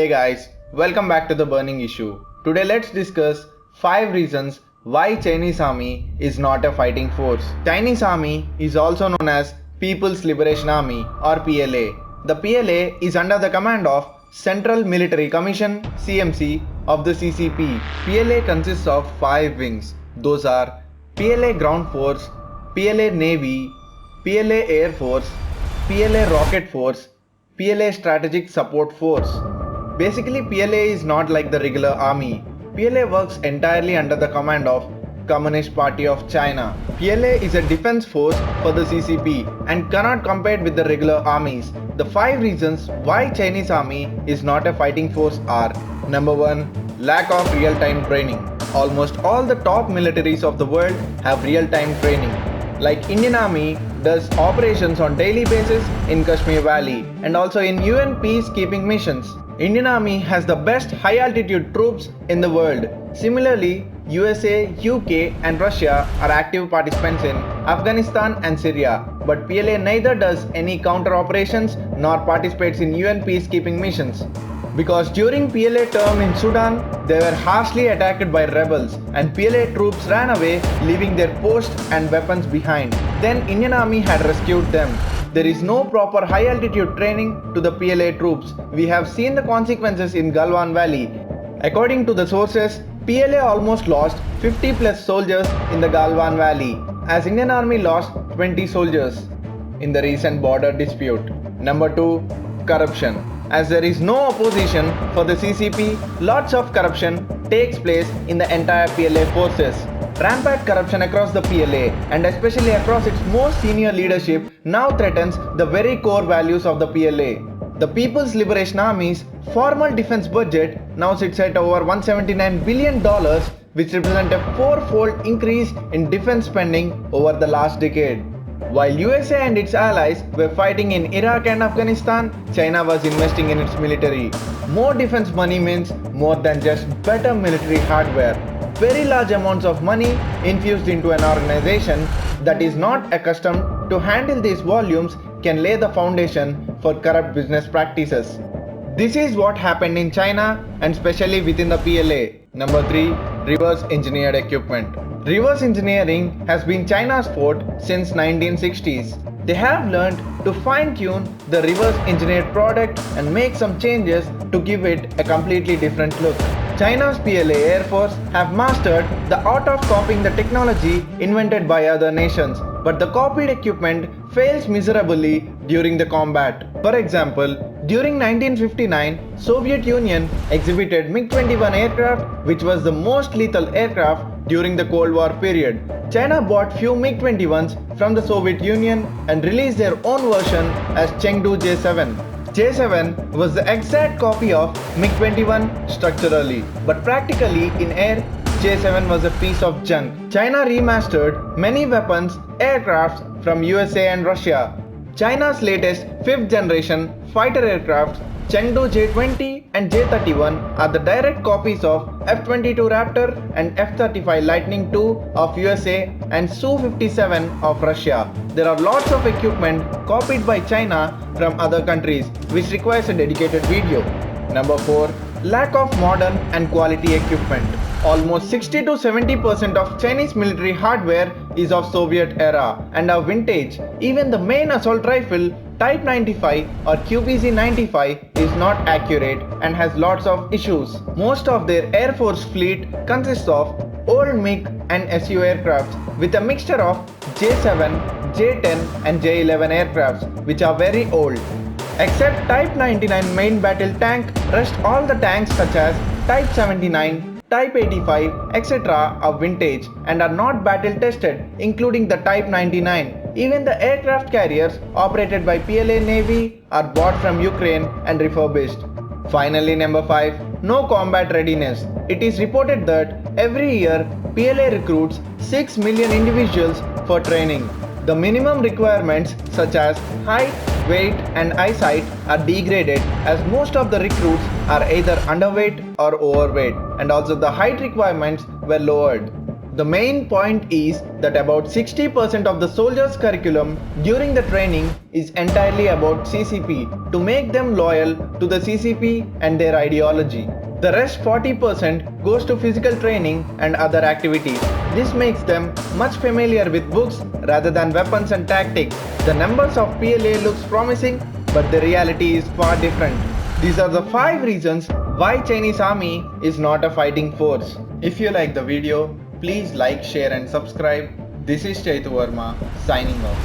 Hey guys, welcome back to the burning issue. Today let's discuss 5 reasons why Chinese army is not a fighting force. Chinese army is also known as People's Liberation Army or PLA. The PLA is under the command of Central Military Commission CMC of the CCP. PLA consists of 5 wings. Those are PLA Ground Force, PLA Navy, PLA Air Force, PLA Rocket Force, PLA Strategic Support Force. Basically, PLA is not like the regular army. PLA works entirely under the command of Communist Party of China. PLA is a defense force for the CCP and cannot compare with the regular armies. The 5 reasons why Chinese army is not a fighting force are: Number 1. Lack of real-time training. Almost all the top militaries of the world have real-time training. Like Indian Army does operations on daily basis in Kashmir Valley and also in UN peacekeeping missions. Indian Army has the best high altitude troops in the world. Similarly, USA, UK and Russia are active participants in Afghanistan and Syria, but PLA neither does any counter operations nor participates in UN peacekeeping missions. Because during PLA term in Sudan, they were harshly attacked by rebels and PLA troops ran away, leaving their posts and weapons behind. Then Indian Army had rescued them. There is no proper high altitude training to the PLA troops. We have seen the consequences in Galwan Valley. According to the sources, PLA almost lost 50 plus soldiers in the Galwan Valley, as Indian Army lost 20 soldiers in the recent border dispute. Number 2. Corruption. As there is no opposition for the CCP, lots of corruption takes place in the entire PLA forces. Rampant corruption across the PLA and especially across its most senior leadership now threatens the very core values of the PLA. The People's Liberation Army's formal defense budget now sits at over $179 billion, which represents a 4-fold increase in defense spending over the last decade. While USA and its allies were fighting in Iraq and Afghanistan, China was investing in its military. More defense money means more than just better military hardware. Very large amounts of money infused into an organization that is not accustomed to handle these volumes can lay the foundation for corrupt business practices. This is what happened in China and especially within the PLA. Number 3. Reverse engineered equipment. Reverse engineering has been China's forte since 1960s. They have learned to fine-tune the reverse engineered product and make some changes to give it a completely different look. China's PLA Air Force have mastered the art of copying the technology invented by other nations, but the copied equipment fails miserably during the combat. For example, during 1959, Soviet Union exhibited MiG-21 aircraft, which was the most lethal aircraft during the Cold War period. China bought few MiG-21s from the Soviet Union and released their own version as Chengdu J7. J7 was the exact copy of MiG-21 structurally, but practically in air, J7 was a piece of junk. China remastered many weapons, aircrafts from USA and Russia. China's latest 5th generation fighter aircraft, Chengdu J20 and J31, are the direct copies of F-22 Raptor and F-35 Lightning II of USA and Su-57 of Russia. There are lots of equipment copied by China from other countries, which requires a dedicated video. Number 4. Lack of modern and quality equipment. Almost 60 to 70% of Chinese military hardware is of Soviet era and are vintage. Even the main assault rifle Type 95 or QBZ-95 is not accurate and has lots of issues. Most of their Air Force fleet consists of old MiG and Su aircrafts with a mixture of J7, J10 and J11 aircrafts, which are very old. Except Type 99 main battle tank, rest all the tanks such as Type 79, Type 85, etc. are vintage and are not battle tested, including the Type 99. Even the aircraft carriers operated by PLA Navy are bought from Ukraine and refurbished. Finally, number 5. No combat readiness. It is reported that every year PLA recruits 6 million individuals for training. The minimum requirements such as height, weight and eyesight are degraded as most of the recruits are either underweight or overweight, and also the height requirements were lowered. The main point is that about 60% of the soldiers' curriculum during the training is entirely about CCP to make them loyal to the CCP and their ideology. The rest 40% goes to physical training and other activities. This makes them much familiar with books rather than weapons and tactics. The numbers of PLA looks promising, but the reality is far different. These are the 5 reasons why Chinese army is not a fighting force. If you like the video, please like, share and subscribe. This is Chaitu Varma signing off.